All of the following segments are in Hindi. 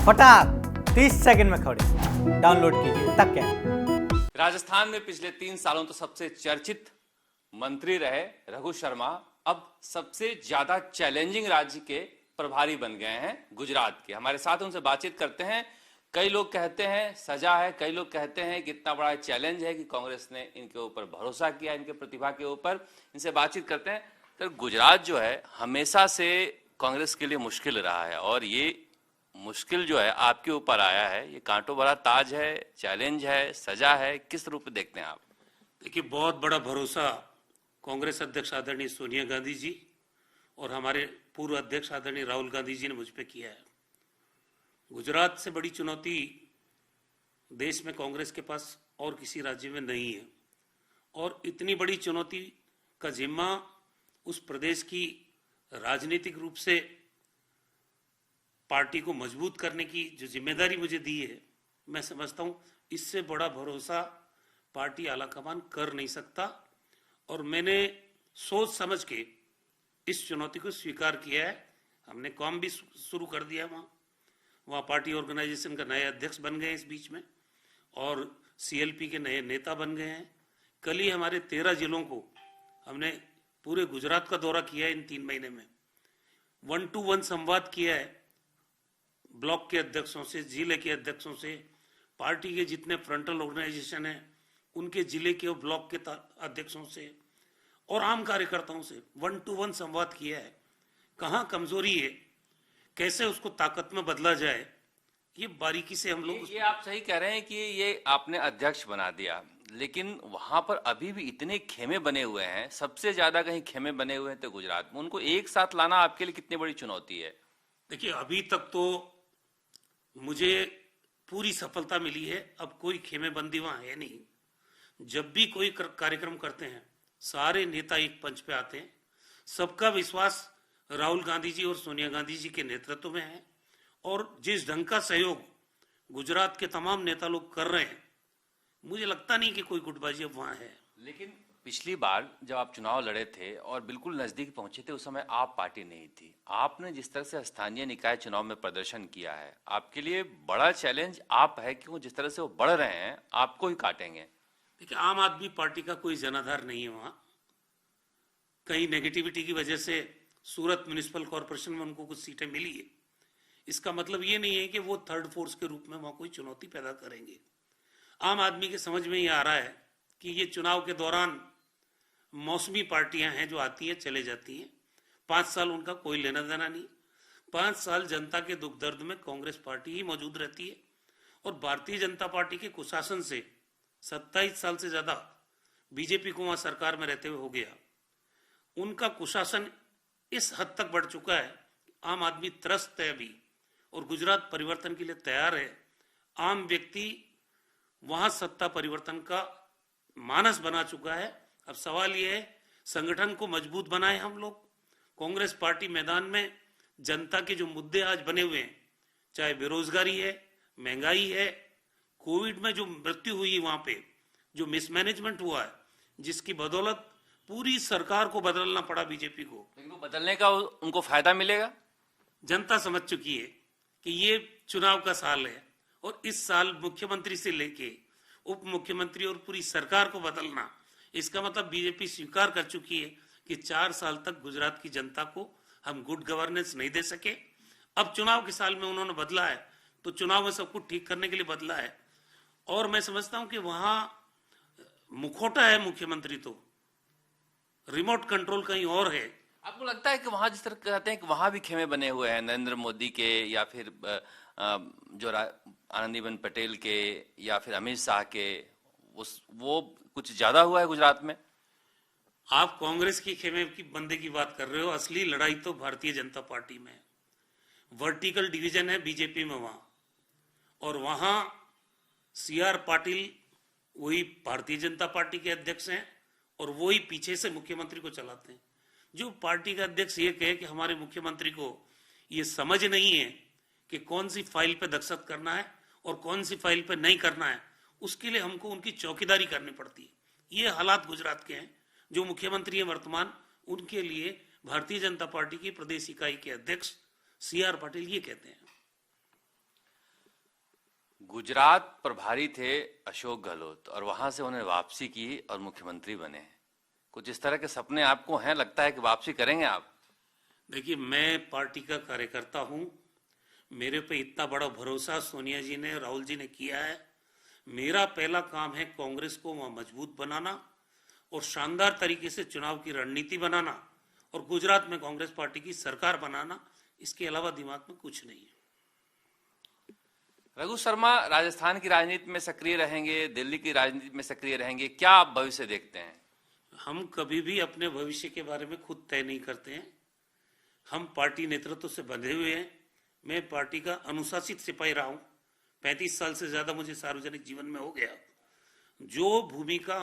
फटाक 30 सेकंड में खबरें डाउनलोड कीजिए। तक क्या राजस्थान में पिछले 3 सालों तो सबसे चर्चित मंत्री रहे रघु शर्मा अब सबसे ज्यादा चैलेंजिंग राज्य के प्रभारी बन गए हैं गुजरात के। हमारे साथ उनसे बातचीत करते हैं। कई लोग कहते हैं सजा है, कई लोग कहते हैं कि इतना बड़ा चैलेंज है कि कांग्रेस ने इनके ऊपर भरोसा किया, इनके प्रतिभा के ऊपर। इनसे बातचीत करते हैं। तो गुजरात जो है हमेशा से कांग्रेस के लिए मुश्किल रहा है और ये मुश्किल जो है आपके ऊपर आया है। ये कांटों भरा ताज है, चैलेंज है, सजा है, किस रूप में देखते हैं आप? देखिए, बहुत बड़ा भरोसा कांग्रेस अध्यक्ष आदरणीय सोनिया गांधी जी और हमारे पूर्व अध्यक्ष आदरणीय राहुल गांधी जी ने मुझ पे किया है। गुजरात से बड़ी चुनौती देश में कांग्रेस के पास और किसी राज्य में नहीं है और इतनी बड़ी चुनौती का जिम्मा उस प्रदेश की राजनीतिक रूप से पार्टी को मजबूत करने की जो जिम्मेदारी मुझे दी है, मैं समझता हूं इससे बड़ा भरोसा पार्टी आलाकमान कर नहीं सकता और मैंने सोच समझ के इस चुनौती को स्वीकार किया है। हमने काम भी शुरू कर दिया। वहाँ पार्टी ऑर्गेनाइजेशन का नए अध्यक्ष बन गए इस बीच में और सीएलपी के नए नेता बन गए हैं। कल ही हमारे 13 जिलों को हमने पूरे गुजरात का दौरा किया है इन 3 महीने में। 1-to-1 संवाद किया है ब्लॉक के अध्यक्षों से, जिले के अध्यक्षों से, पार्टी के जितने फ्रंटल ऑर्गेनाइजेशन हैं उनके जिले के और ब्लॉक के अध्यक्षों से और आम कार्यकर्ताओं से 1-to-1 संवाद किया है। कहाँ कमजोरी है, कैसे उसको ताकत में बदला जाए, ये बारीकी से हम लोग। ये आप सही कह रहे हैं कि ये आपने अध्यक्ष बना दिया, लेकिन वहां पर अभी भी इतने खेमे बने हुए हैं। सबसे ज्यादा कहीं खेमे बने हुए हैं तो गुजरात में। उनको एक साथ लाना आपके लिए कितनी बड़ी चुनौती है? देखिए, अभी तक तो मुझे पूरी सफलता मिली है। अब कोई खेमेबंदी वहां है नहीं। जब भी कोई कार्यक्रम करते हैं सारे नेता एक पंच पे आते हैं। सबका विश्वास राहुल गांधी जी और सोनिया गांधी जी के नेतृत्व में है और जिस ढंग का सहयोग गुजरात के तमाम नेता लोग कर रहे हैं, मुझे लगता नहीं कि कोई गुटबाजी अब वहां है। लेकिन पिछली बार जब आप चुनाव लड़े थे और बिल्कुल नजदीक पहुंचे थे, उस समय आप पार्टी नहीं थी। आपने जिस तरह से स्थानीय निकाय चुनाव में प्रदर्शन किया है, आपके लिए बड़ा चैलेंज आप है क्यों? जिस तरह से वो बढ़ रहे हैं आपको ही काटेंगे। देखिए, आम आदमी पार्टी का कोई जनाधार नहीं है वहां। कई नेगेटिविटी की वजह से सूरत म्युनिसिपल कॉर्पोरेशन में उनको कुछ सीटें मिली है। इसका मतलब ये नहीं है कि वो थर्ड फोर्स के रूप में वहां कोई चुनौती पैदा करेंगे। आम आदमी के समझ में ये आ रहा है कि ये चुनाव के दौरान मौसमी पार्टियां हैं जो आती हैं चले जाती हैं। 5 साल उनका कोई लेना देना नहीं। 5 साल जनता के दुख दर्द में कांग्रेस पार्टी ही मौजूद रहती है और भारतीय जनता पार्टी के कुशासन से 27 साल से ज्यादा बीजेपी को वहां सरकार में रहते हुए हो गया। उनका कुशासन इस हद तक बढ़ चुका है, आम आदमी त्रस्त है अभी और गुजरात परिवर्तन के लिए तैयार है। आम व्यक्ति वहां सत्ता परिवर्तन का मानस बना चुका है। अब सवाल यह है संगठन को मजबूत बनाए हम लोग। कांग्रेस पार्टी मैदान में जनता के जो मुद्दे आज बने हुए हैं, चाहे बेरोजगारी है, महंगाई है, कोविड में जो मृत्यु हुई वहां पे जो मिसमैनेजमेंट हुआ है, जिसकी बदौलत पूरी सरकार को बदलना पड़ा बीजेपी को। लेकिन बदलने का उनको फायदा मिलेगा। जनता समझ चुकी है कि ये चुनाव का साल है और इस साल मुख्यमंत्री से लेके उप मुख्यमंत्री और पूरी सरकार को बदलना, इसका मतलब बीजेपी स्वीकार कर चुकी है कि 4 साल तक गुजरात की जनता को हम गुड गवर्नेंस नहीं दे सके। अब चुनाव के साल में उन्होंने बदला है तो चुनाव में सब कुछ ठीक करने के लिए बदला है और मैं समझता हूं कि वहां मुखौटा है मुख्यमंत्री, तो रिमोट कंट्रोल कहीं और है। आपको लगता है कि वहां जिस तरह कहते हैं कि वहां भी खेमे बने हुए हैं नरेंद्र मोदी के या फिर जो आनंदीबेन पटेल के या फिर अमित शाह के, वो कुछ ज्यादा हुआ है गुजरात में? आप कांग्रेस की खेमे की बंदे की बात कर रहे हो। असली लड़ाई तो भारतीय जनता पार्टी में है। वर्टिकल डिवीजन है बीजेपी में वहां और वहां CR पाटिल वही भारतीय जनता पार्टी के अध्यक्ष हैं और वही पीछे से मुख्यमंत्री को चलाते हैं। जो पार्टी का अध्यक्ष ये कहे कि हमारे मुख्यमंत्री को ये समझ नहीं है कि कौन सी फाइल पे दस्तखत करना है और कौन सी फाइल पे नहीं करना है, उसके लिए हमको उनकी चौकीदारी करनी पड़ती है। ये हालात गुजरात के हैं। जो मुख्यमंत्री है वर्तमान, उनके लिए भारतीय जनता पार्टी की प्रदेश इकाई के अध्यक्ष CR पाटिल ये कहते हैं। गुजरात प्रभारी थे अशोक गहलोत और वहां से उन्होंने वापसी की और मुख्यमंत्री बने। कुछ इस तरह के सपने आपको हैं? लगता है कि वापसी करेंगे आप? देखिए, मैं पार्टी का कार्यकर्ता हूं। मेरे पे इतना बड़ा भरोसा सोनिया जी ने, राहुल जी ने किया है। मेरा पहला काम है कांग्रेस को वहां मजबूत बनाना और शानदार तरीके से चुनाव की रणनीति बनाना और गुजरात में कांग्रेस पार्टी की सरकार बनाना। इसके अलावा दिमाग में कुछ नहीं है। रघु शर्मा राजस्थान की राजनीति में सक्रिय रहेंगे, दिल्ली की राजनीति में सक्रिय रहेंगे, क्या आप भविष्य देखते हैं? हम कभी भी अपने भविष्य के बारे में खुद तय नहीं करते हैं। हम पार्टी नेतृत्व से बंधे हुए हैं। मैं पार्टी का अनुशासित सिपाही रहा हूं। 35 साल से ज्यादा मुझे सार्वजनिक जीवन में हो गया। जो भूमिका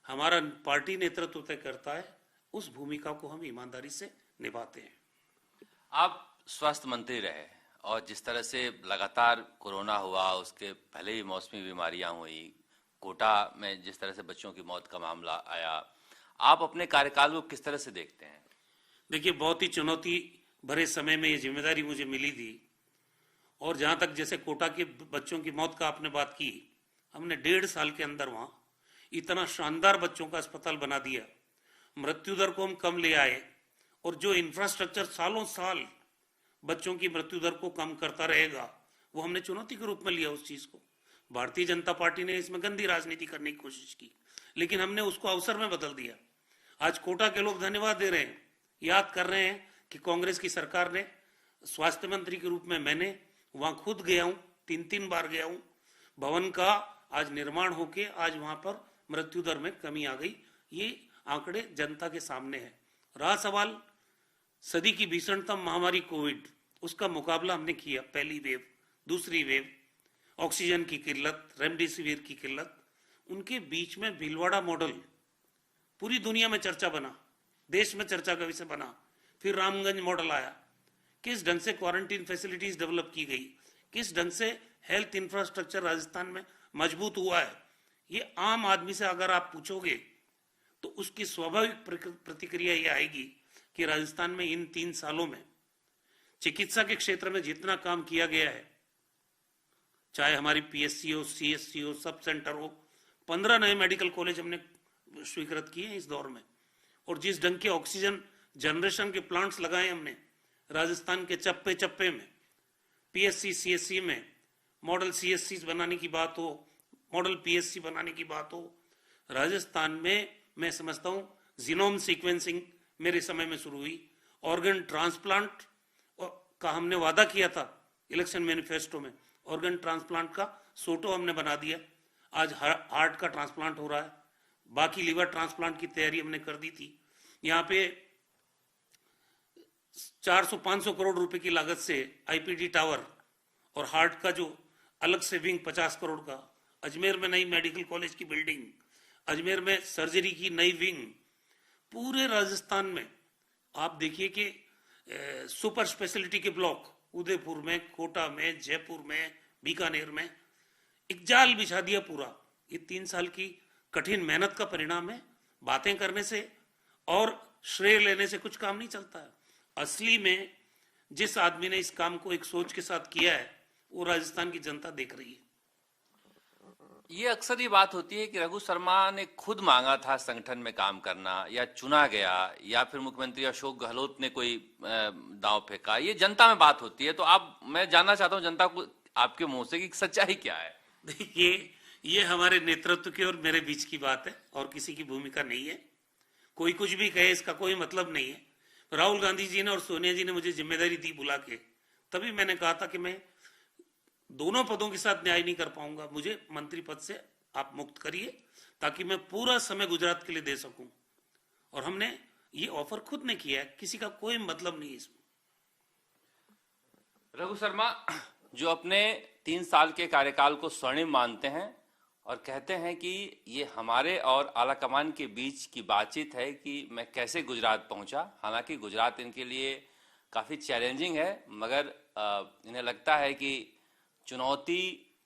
हमारा पार्टी नेतृत्व तय करता है, उस भूमिका को हम ईमानदारी से निभाते हैं। आप स्वास्थ्य मंत्री रहे और जिस तरह से लगातार कोरोना हुआ, उसके पहले ही मौसमी बीमारियां हुई, कोटा में जिस तरह से बच्चों की मौत का मामला आया, आप अपने कार्यकाल को किस तरह से देखते हैं? देखिए, बहुत ही चुनौती भरे समय में ये जिम्मेदारी मुझे मिली थी। और जहां तक जैसे कोटा के बच्चों की मौत का आपने बात की, हमने 1.5 साल के अंदर वहां इतना शानदार बच्चों का अस्पताल बना दिया। मृत्यु दर को हम कम ले आए और जो इंफ्रास्ट्रक्चर सालों साल बच्चों की मृत्यु दर को कम करता रहेगा, वो हमने चुनौती के रूप में लिया उस चीज को। भारतीय जनता पार्टी ने इसमें गंदी राजनीति करने की कोशिश की, लेकिन हमने उसको अवसर में बदल दिया। आज कोटा के लोग धन्यवाद दे रहे हैं, याद कर रहे हैं कि कांग्रेस की सरकार ने, स्वास्थ्य मंत्री के रूप में मैंने वहां खुद गया हूं, 3 बार गया हूं। भवन का आज निर्माण होके आज वहां पर मृत्यु दर में कमी आ गई। ये आंकड़े जनता के सामने है। रहा सवाल सदी की भीषणतम महामारी कोविड, उसका मुकाबला हमने किया। पहली वेव, दूसरी वेव, ऑक्सीजन की किल्लत, रेमडेसिविर की किल्लत, उनके बीच में भीलवाड़ा मॉडल पूरी दुनिया में चर्चा बना, देश में चर्चा का विषय बना। फिर रामगंज मॉडल आया। किस ढंग से क्वारंटीन फैसिलिटीज डेवलप की गई, किस ढंग से हेल्थ इंफ्रास्ट्रक्चर राजस्थान में मजबूत हुआ है, ये आम आदमी से अगर आप पूछोगे तो उसकी स्वाभाविक प्रतिक्रिया ये आएगी कि राजस्थान में इन 3 सालों में चिकित्सा के क्षेत्र में जितना काम किया गया है, चाहे हमारी पीएससी हो, सीएससी हो, सब सेंटर हो, 15 नए मेडिकल कॉलेज हमने स्वीकृत किए हैं इस दौर में। और जिस ढंग के ऑक्सीजन जनरेशन के प्लांट्स लगाए हमने राजस्थान के चप्पे चप्पे में, पीएससी सीएससी में मॉडल सीएससी बनाने की बात हो, मॉडल पीएससी बनाने की बात हो, राजस्थान में मैं समझता हूं जीनोम सीक्वेंसिंग मेरे समय में शुरू हुई। ऑर्गन ट्रांसप्लांट का हमने वादा किया था इलेक्शन मैनिफेस्टो में, ऑर्गन ट्रांसप्लांट का सोटो हमने बना दिया। आज हार्ट का ट्रांसप्लांट हो रहा है, बाकी लीवर ट्रांसप्लांट की तैयारी हमने कर दी थी। यहाँ पे 400-500 करोड़ रुपए की लागत से आईपीडी टावर और हार्ट का जो अलग से विंग 50 करोड़ का, अजमेर में नई मेडिकल कॉलेज की बिल्डिंग, अजमेर में सर्जरी की नई विंग, पूरे राजस्थान में आप देखिए कि सुपर स्पेशलिटी के ब्लॉक उदयपुर में, कोटा में, जयपुर में, बीकानेर में एक जाल बिछा दिया पूरा। ये 3 साल की कठिन मेहनत का परिणाम है। बातें करने से और श्रेय लेने से कुछ काम नहीं चलता है। असली में जिस आदमी ने इस काम को एक सोच के साथ किया है, वो राजस्थान की जनता देख रही है। ये अक्सर ये बात होती है कि रघु शर्मा ने खुद मांगा था संगठन में काम करना, या चुना गया, या फिर मुख्यमंत्री अशोक गहलोत ने कोई दांव फेंका। ये जनता में बात होती है, तो मैं जानना चाहता हूं जनता को आपके मुंह से कि सच्चाई क्या है। देखिए, ये हमारे नेतृत्व की और मेरे बीच की बात है और किसी की भूमिका नहीं है। कोई कुछ भी कहे, इसका कोई मतलब नहीं है। राहुल गांधी जी ने और सोनिया जी ने मुझे जिम्मेदारी दी बुला के, तभी मैंने कहा था कि मैं दोनों पदों के साथ न्याय नहीं कर पाऊंगा, मुझे मंत्री पद से आप मुक्त करिए ताकि मैं पूरा समय गुजरात के लिए दे सकूं। और हमने ये ऑफर खुद ने किया है, किसी का कोई मतलब नहीं है इसमें। रघु शर्मा जो अपने 3 साल के कार्यकाल को स्वर्णिम मानते हैं और कहते हैं कि ये हमारे और आलाकमान के बीच की बातचीत है कि मैं कैसे गुजरात पहुंचा। हालांकि गुजरात इनके लिए काफ़ी चैलेंजिंग है, मगर इन्हें लगता है कि चुनौती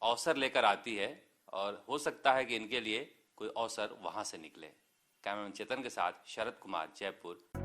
अवसर लेकर आती है और हो सकता है कि इनके लिए कोई अवसर वहां से निकले। कैमरामैन चेतन के साथ शरद कुमार, जयपुर।